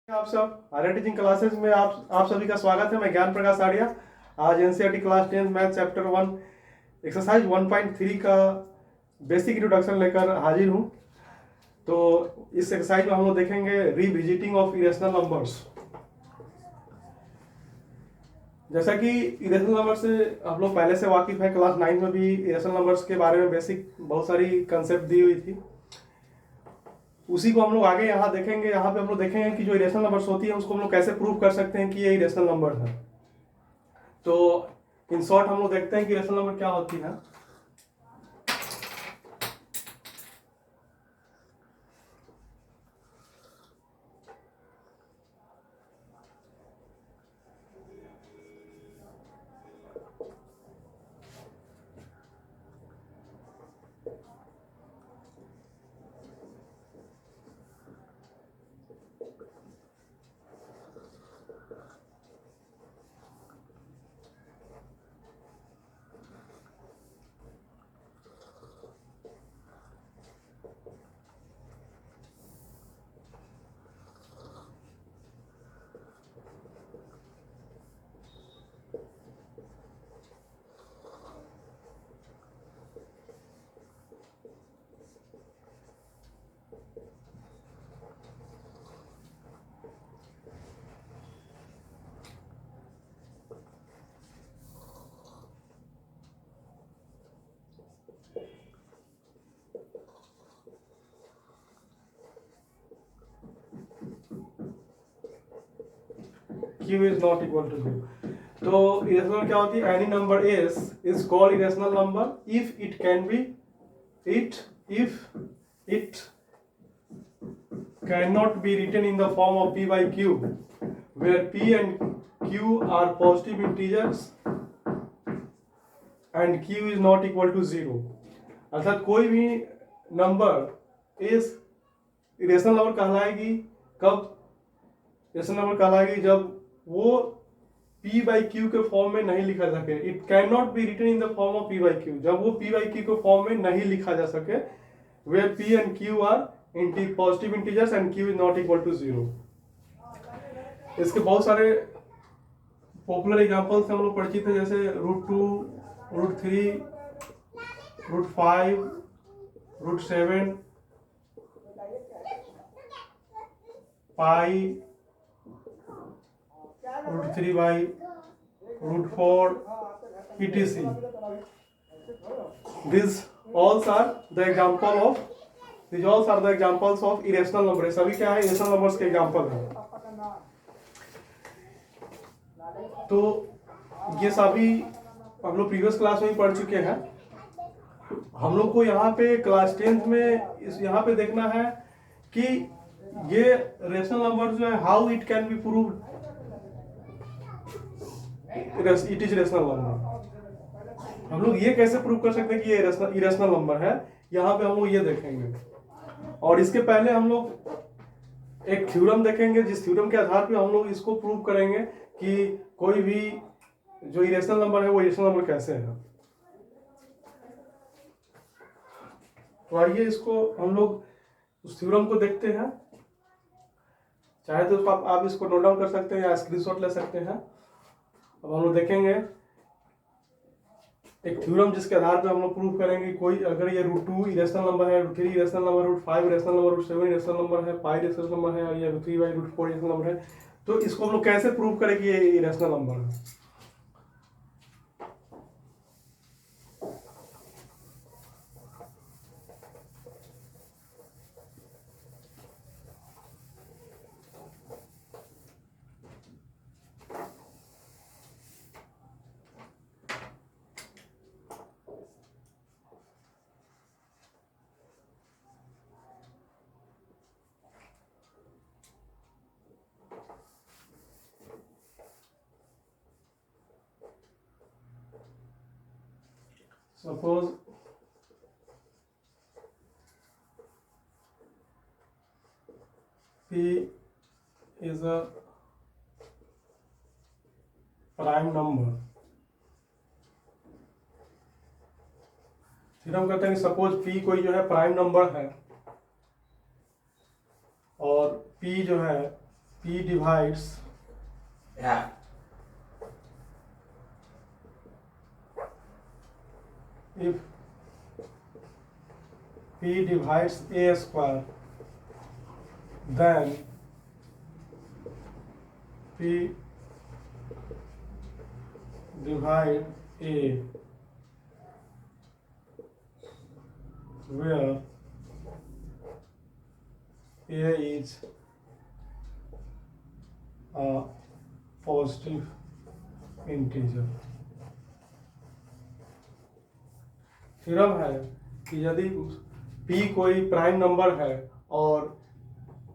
आप सब आर्य teaching classes में आप सभी का स्वागत है। मैं ज्ञान प्रकाश आर्या आज NCERT class 10 math chapter 1 exercise 1.3 का बेसिक इंट्रोडक्शन लेकर हाजिर हूं। तो इस एक्सरसाइज में हम लोग देखेंगे रिविजिटिंग ऑफ इरेशनल नंबर्स। जैसा कि इरेशनल नंबर से हम लोग पहले से वाकिफ है, क्लास 9 में भी इरेशनल नंबर्स के बारे में बेसिक बहुत सारी कंसेप्ट दी हुई थी। उसी को हम लोग आगे यहाँ देखेंगे। यहाँ पे हम लोग देखेंगे कि जो इरेशनल नंबर्स होती है उसको हम लोग कैसे प्रूव कर सकते हैं कि ये इरेशनल नंबर है। तो इन शॉर्ट हम लोग देखते हैं कि इरेशनल नंबर क्या होती है। Q is not equal to 0। तो इरेशनल क्या होती है? Any number S is called irrational number if it can be if it cannot be written in the form of P by Q, where P and Q are positive integers and Q is not equal to 0। अर्थात कोई भी number इस irrational number कहलाएगी कब? Irrational number कहलाएगी जब वो P by Q के फॉर्म में नहीं लिखा जा सके। It can not be written in the form of P by Q, जब वो P by Q के फॉर्म में नहीं लिखा जा सके, where P and Q are positive integers and Q is not equal to 0। इसके बहुत सारे पॉपुलर एग्जांपल्स हम लोग परिचित हैं, जैसे √2, √3, √5, √7, पाई, √3/, √4, etc. These all are the examples of irrational numbers। सभी क्या है? इरेशनल नंबर्स के एग्जांपल हैं। तो ये सभी हम लोग प्रीवियस क्लास में ही पढ़ चुके हैं। हम लोग को यहाँ पे क्लास 10 में यहाँ पे देखना है कि ये रेशनल नंबर जो है how it can be proved it is rational number. हम लोग ये कैसे प्रूव कर सकते हैं कि ये इरेशनल नंबर है, यहाँ पे हम लोग ये देखेंगे। और इसके पहले हम लोग एक थ्योरम देखेंगे, जिस थ्योरम के आधार पे हम लोग इसको प्रूव करेंगे कि कोई भी जो इरेशनल नंबर है वो इरेशनल नंबर कैसे है। तो आइए इसको हम लोग उस थ्योरम को देखते हैं। चाहे तो आप इसको नोट डाउन कर सकते हैं या स्क्रीनशॉट ले सकते हैं। अब हम लोग देखेंगे एक थ्योरम जिसके आधार पे हम लोग प्रूव करेंगे कोई अगर ये √2 इरेशनल नंबर है, √3 irrational number, √5 irrational number, √7 irrational number है, पाई इरेशनल नंबर है और ये √3/√4 इरेशनल नंबर है, तो इसको हम लोग कैसे प्रूव करें कि ये इरेशनल नंबर है। Suppose P is a prime number। फिर हम कहते हैं कि सपोज P कोई जो है प्राइम नंबर है और P जो है P divides if P divides A square, then P divide A, where A is a positive integer। Theorem है कि यदि p कोई प्राइम नंबर है और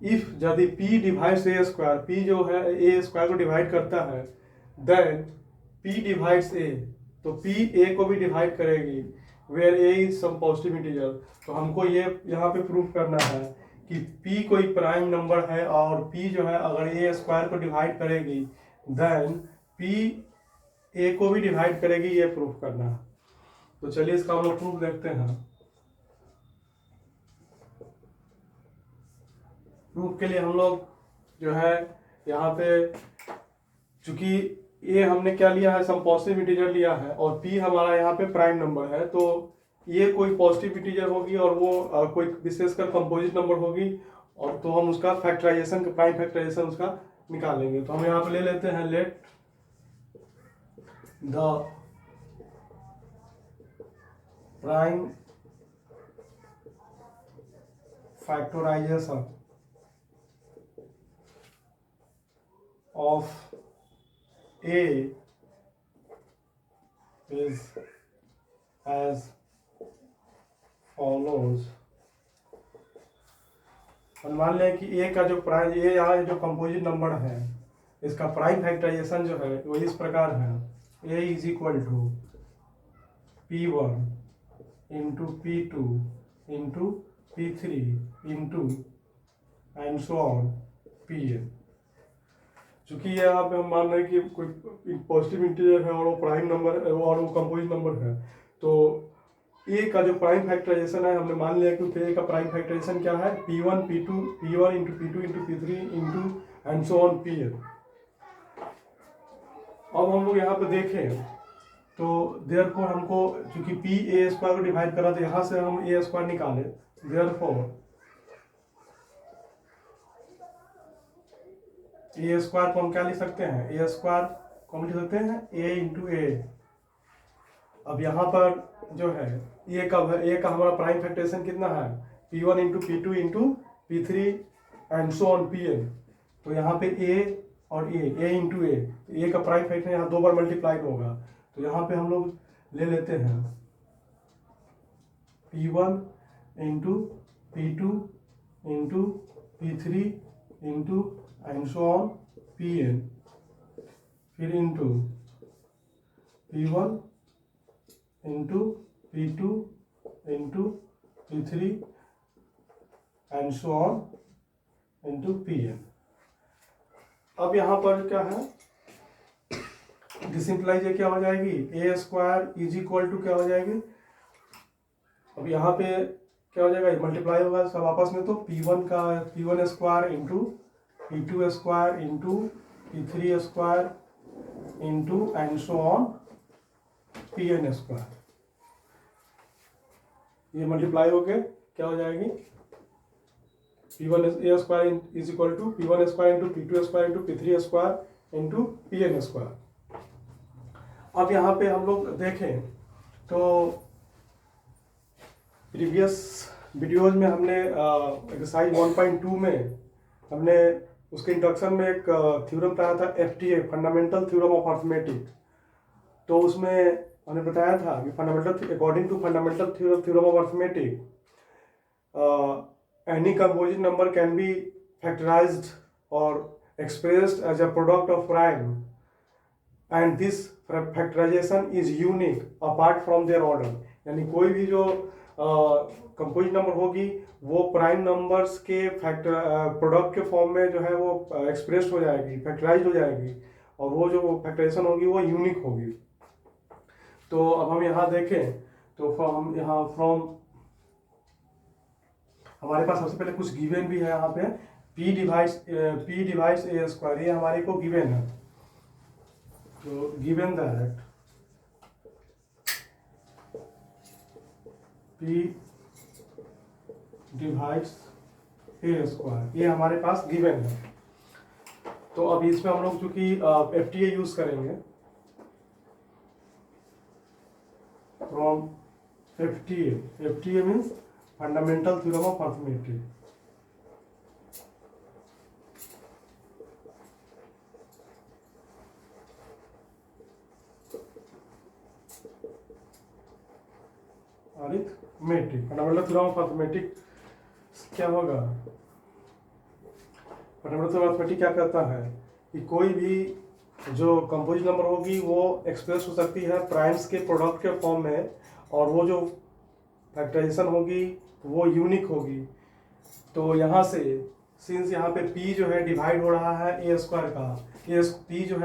इफ यदि p divides a square, p जो है a स्क्वायर को डिवाइड करता है, देन p डिवाइड्स a, तो p a को भी डिवाइड करेगी where a is some positive integer. तो हमको ये यहाँ पे प्रूफ करना है कि p कोई प्राइम नंबर है और p जो है अगर a स्क्वायर को डिवाइड करेगी देन p a को भी डिवाइड करेगी, ये प्रूफ करना है। तो चलिए इसका हम लोग प्रूफ देखते हैं। प्रूफ के लिए हम लोग जो है यहाँ पे, चूंकि ये हमने क्या लिया है, सम पॉजिटिव इंटीजर लिया है और p हमारा यहाँ पे प्राइम नंबर है, तो ये कोई पॉजिटिव इंटीजर होगी और वो कोई विशेषकर कंपोजिट नंबर होगी, और तो हम उसका फैक्टराइजेशन, प्राइम फैक्टराइजेशन उसका निकालेंगे। तो हम यहाँ पे ले लेते हैं let the prime factorization of A is as follows। मान लें कि A का जो प्राइम, A यहाँ जो कंपोजिट नंबर है, इसका प्राइम फैक्टराइजेशन जो है वो इस प्रकार है, A is equal to P1 into P2 into P3 into and so on Pn। चूंकि यहाँ पे हम मान रहे हैं कि कोई पॉजिटिव इंटीजर है और वो प्राइम नंबर है और वो कंपोजिट नंबर है, तो ए का जो प्राइम फैक्टराइजेशन है, हमने मान लिया कि ए का प्राइम फैक्टराइजेशन क्या है, P1 into P2 into P3 into and so on Pn। अब हम लोग यहाँ पे देखें तो देयरफॉर हमको, चूंकि P A स्क्वायर को डिवाइड करा, तो यहाँ से हम A स्क्वायर निकाले, देयरफॉर ए स्क्वायर को हम क्या लिख सकते हैं, ए स्क्वायर को हम लिख सकते हैं ए इंटू ए। अब यहाँ पर जो है ए का हमारा प्राइम फैक्टराइजेशन कितना है, P1 into P2 into P3 and so on Pn। तो यहाँ पे ए और ए इंटू ए, ए का प्राइम फैक्टर यहाँ 2 बार मल्टीप्लाई होगा, तो यहाँ पे हम लोग ले लेते हैं P1 into P2 into P3 into and so on Pn, फिर into P1 into P2 into P3 and so on into Pn। अब यहाँ पर क्या है, डिसिम्प्लाइज क्या हो जाएगी, ए स्क्वायर इज इक्वल टू क्या हो जाएगी, अब यहाँ पे क्या हो जाएगा, मल्टीप्लाई होगा सब आपस में, तो P1 square into P2 square into P3 square into and so on Pn square, ये मल्टीप्लाई होके क्या हो जाएगी, P1 A square is equal to P1 square into P2 square into P3 square into Pn square. अब यहाँ पे हम लोग देखें तो प्रीवियस वीडियोज में हमने एक्सरसाइज 1.2 में हमने उसके इंट्रोडक्शन में एक थ्योरम बताया था, FTA fundamental theorem of arithmetic. तो उसमें हमने बताया था कि according to fundamental theorem of arithmetic, any composite number can be factorized or expressed as a product of prime, and this factorization is unique apart from their order। यानी कोई भी जो कंपोजिट नंबर होगी वो प्राइम नंबर्स के product के form में जो है वो एक्सप्रेस हो जाएगी, फैक्टराइज हो जाएगी, और वो जो फैक्टराइजेशन होगी वो यूनिक होगी। तो अब हम यहाँ देखें तो फ्रॉम हमारे पास सबसे पहले कुछ गिवन भी है यहाँ पे, पी डिवाइड्स ए स्क्वायर, ये हमारे को गिवन है। तो given that P divides A square, ये हमारे पास गिवन है। तो अब इसमें हम लोग चूंकि FTA यूज करेंगे, from FTA means fundamental theorem of arithmetic. Arithmetic, fundamental theorem of arithmetic क्या होगा? फंडामेंटल थ्योरम ऑफ अर्थमेटिक क्या कहता है कि कोई भी जो कंपोजिट नंबर होगी वो एक्सप्रेस हो सकती है प्राइम्स के प्रोडक्ट के फॉर्म में, और वो जो फैक्टराइजेशन होगी वो यूनिक होगी। तो यहाँ से सिंस यहाँ पे p जो है डिवाइड हो रहा है ए स्क्वायर का, p जो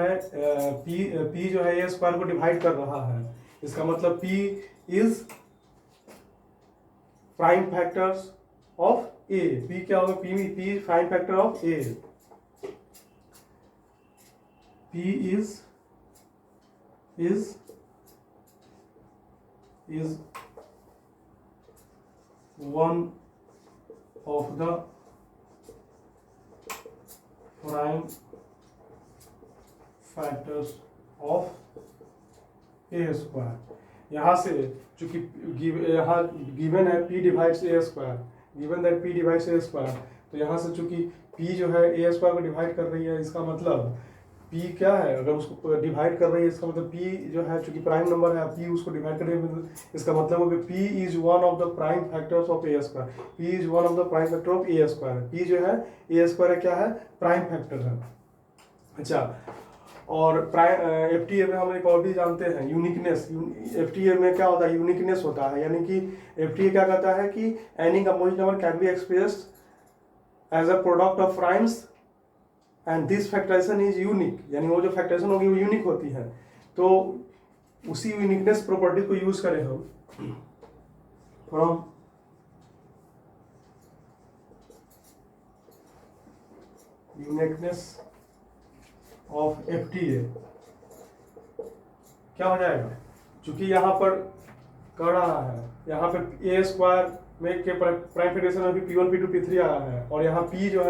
है ए स्क्वायर को डिवाइड कर रहा है, इसका मतलब p is prime factors of a। p क्या होगा? p prime factor of a। p is one of the prime factors of a square. यहाँ से चूंकि यहाँ गिवन है p divides A square, given that p divides A square, तो यहाँ से चूंकि p जो है ए स्क्वायर को डिवाइड कर रही है, इसका मतलब p क्या है? अगर उसको डिवाइड कर रही है, इसका मतलब p जो है चूंकि प्राइम नंबर है, p उसको डिवाइड कर रही है, इसका मतलब है कि p is one of the prime factors of A square. p is one of the prime factor of A square. p जो है ए स्क्वायर क्या है? प्राइम फैक्टर है। अच्छा, और FTA में हम एक और भी जानते हैं, यूनिकनेस। FTA में क्या होता है? यूनिकनेस होता है, यानी कि FTA क्या कहता है कि any composite number can be expressed as a product of primes and this factorization is unique, यानी वो जो फैक्टराइजेशन होगी वो यूनिक होती है। तो उसी यूनिकनेस प्रॉपर्टी को यूज करें हम फ्रॉम यूनिकनेस ऑफ FTA क्या हो जाएगा? चूंकि यहाँ पर कर रहा है, यहाँ पे ए स्क्वायर में के प्राइम फैक्टराइजेशन में भी P1 P2 P3 आया है, और यहाँ P जो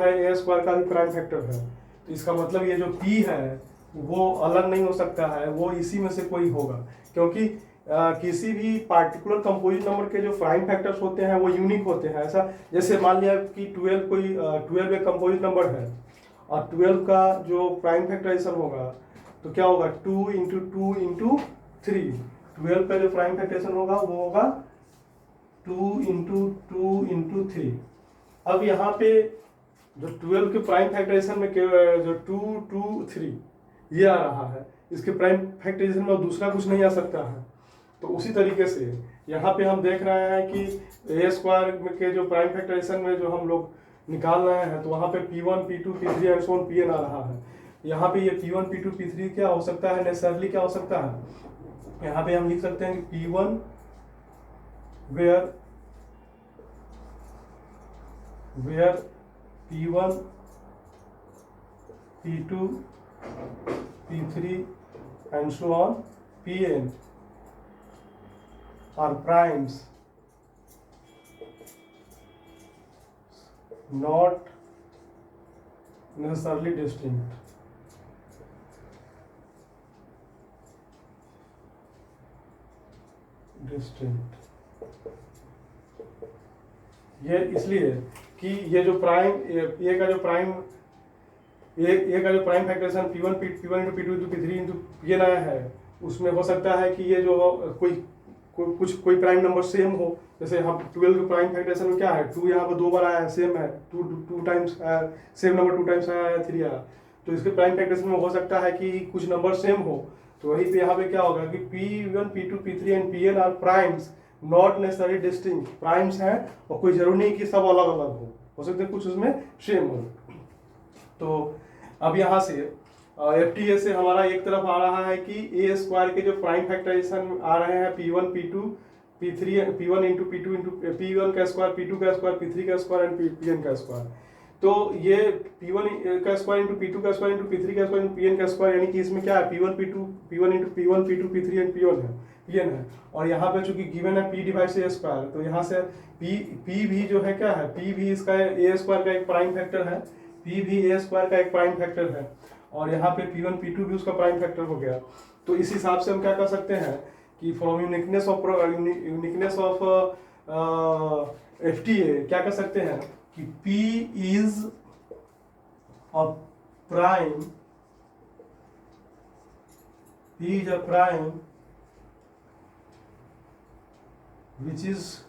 है ए स्क्वायर का भी प्राइम फैक्टर है। तो इसका मतलब ये जो P है वो अलग नहीं हो सकता है, वो इसी में से कोई होगा, क्योंकि किसी भी पार्टिकुलर कंपोजिट नंबर के जो प्राइम फैक्टर्स होते हैं वो यूनिक होते हैं। ऐसा जैसे मान लिया कि 12 एक कंपोजिट नंबर है, और 12 का जो प्राइम फैक्टराइजेशन होगा तो क्या होगा? 2 इंटू 2 इंटू 3। 12 का जो प्राइम फैक्टराइजेशन होगा वो होगा 2 इंटू 2 इंटू 3। अब यहाँ पे जो 12 के प्राइम फैक्टराइजेशन में जो 2 2 3 ये आ रहा है, इसके प्राइम फैक्टराइजेशन में दूसरा कुछ नहीं आ सकता है। तो उसी तरीके से यहाँ पे हम देख रहे हैं कि ए स्क्वायर के जो प्राइम फैक्टराइजेशन में जो हम लोग निकाल रहे हैं, तो वहाँ पे P1 P2 P3 and so on Pn आ रहा है। यहाँ पे ये P1 P2 P3 क्या हो सकता है? नेसेसरली क्या हो सकता है? यहाँ पे हम लिख सकते हैं कि P1 where P1 P2 P3 and so on Pn are primes not necessarily distinct. ये इसलिए कि ये जो प्राइम ए का जो prime factorization P1 into P2 into P3 into Pn आया है, उसमें हो सकता है कि ये जो कोई प्राइम नंबर सेम हो। जैसे हम 12 के प्राइम फैक्टराइजेशन में क्या है? 2 यहाँ पर 2 बार आया है, सेम है, 2 टाइम्स आया, सेम नंबर 2 टाइम्स आया है, 3 आया। तो इसके प्राइम फैक्टराइजेशन में हो सकता है कि कुछ नंबर सेम हो। तो वहीं पे यहाँ पे क्या होगा कि P1 P2 P3 and Pn are primes not necessary distinct. Primes हैं और कोई जरूरी नहीं कि सब अलग अलग हो सकते हैं कुछ उसमें सेम हो। तो अब यहाँ से FTA से हमारा एक तरफ आ रहा है कि ए स्क्वायर के जो प्राइम फैक्टराइजेशन आ रहे हैं P1 P2 P3 P1 into P2 into P1 का स्क्वायर P2 का स्क्वायर P3 का स्क्वायर एंड Pn का स्क्वायर। तो ये P1 का स्क्वायर इंटू P2 का स्क्वायर इंटू P3 का स्क्वायर इंटू Pn का स्क्वायर, यानी कि इसमें क्या है P1 into P1 P2 P3 and Pn है। और यहाँ पे चूंकि गिवन है P डिवाइड से A स्क्वायर, तो यहाँ से P भी जो है क्या है, P भी इसका A स्क्वायर का एक प्राइम फैक्टर है, P भी A स्क्वायर का एक प्राइम फैक्टर है, और यहाँ पे P1 P2 भी उसका प्राइम फैक्टर हो गया। तो इस हिसाब से हम क्या कर सकते हैं कि फ्रॉम यूनिकनेस ऑफ FTA क्या कर सकते हैं कि P is a prime, P is a prime which is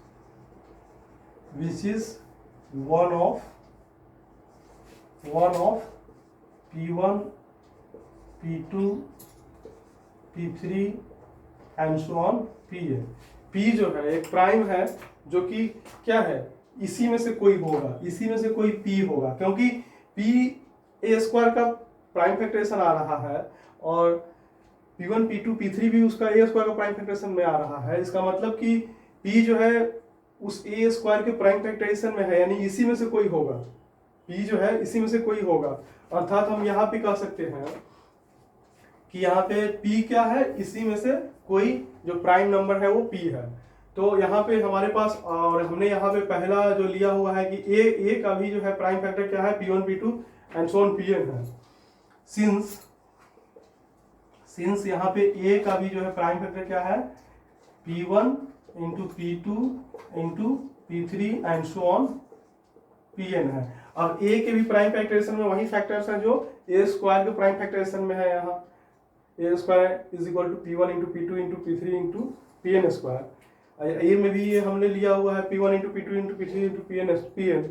one of P1 P2 P3 and so on Pn। P जो है एक प्राइम है जो कि क्या है, इसी में से कोई होगा, इसी में से कोई P होगा, क्योंकि P A स्क्वायर का प्राइम फैक्टरेशन आ रहा है और P1 P2 P3 भी उसका A स्क्वायर का प्राइम फैक्टरेशन में आ रहा है। इसका मतलब कि P जो है उस A स्क्वायर के प्राइम फैक्टरेशन में है, यानी इसी में से कोई होगा, P जो है इसी में से कोई होगा। अर्थात हम यहाँ पे कह सकते हैं कि यहाँ पे P क्या है, इसी में से कोई जो प्राइम नंबर है वो P है। तो यहाँ पे हमारे पास, और हमने यहाँ पे पहला जो लिया हुआ है कि A का भी जो है प्राइम फैक्टर क्या है, P1 P2 and so on Pn है। सिंस यहाँ पे A का भी जो है प्राइम फैक्टर क्या है, P1 into P2 into P3 and so on Pn है। अब A के भी प्राइम फैक्टरेशन में वही फैक्टर्स हैं जो A स्क्वायर के प्राइम फैक्टरेशन में है। यहाँ A square is equal to P1 into P2 into P3 into Pn square. A में भी ये हमने लिया हुआ है P1 into P2 into P3 into Pn।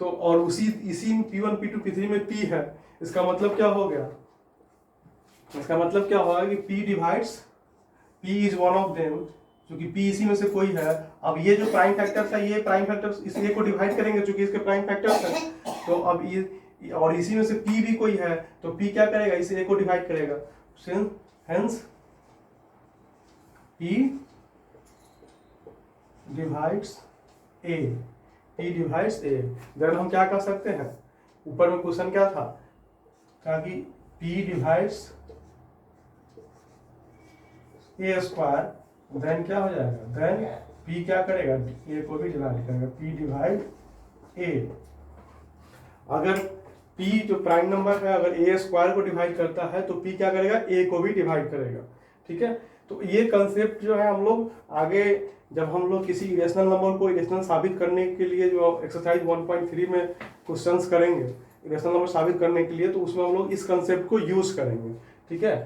तो और इसी P1 P2 P3 में P है। इसका मतलब क्या हो गया, इसका मतलब क्या होगा कि P divides P is one of them, क्योंकि P इसी में से कोई है। अब ये जो प्राइम फैक्टर्स है, ये प्राइम फैक्टर्स इस A को डिवाइड करेंगे क्योंकि इसके प्राइम फैक्टर्स हैं। तो अब ये और इसी में से P भी कोई है, तो P क्या करेगा, इस A को डिवाइड करेगा। Hence P divides A, P divides A। Then हम क्या कर सकते हैं, ऊपर में क्वेश्चन क्या था कि P divides A square, then क्या हो जाएगा, देन P क्या करेगा, A को भी डिवाइड करेगा, P डिवाइड A। अगर P जो प्राइम नंबर है अगर A स्क्वायर को डिवाइड करता है तो P क्या करेगा, A को भी डिवाइड करेगा। ठीक है, तो ये कंसेप्ट जो है हम लोग आगे जब हम लोग किसी इरेशनल नंबर को इरेशनल साबित करने के लिए जो एक्सरसाइज 1.3 में क्वेश्चंस करेंगे इरेशनल नंबर साबित करने के लिए, तो उसमें हम लोग इस कंसेप्ट को यूज करेंगे। ठीक है,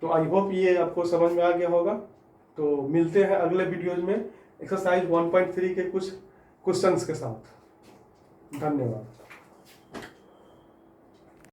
तो आई होप ये आपको समझ में आ गया होगा। तो मिलते हैं अगले वीडियोज में एक्सरसाइज 1.3 के कुछ क्वेश्चंस के साथ। धन्यवाद।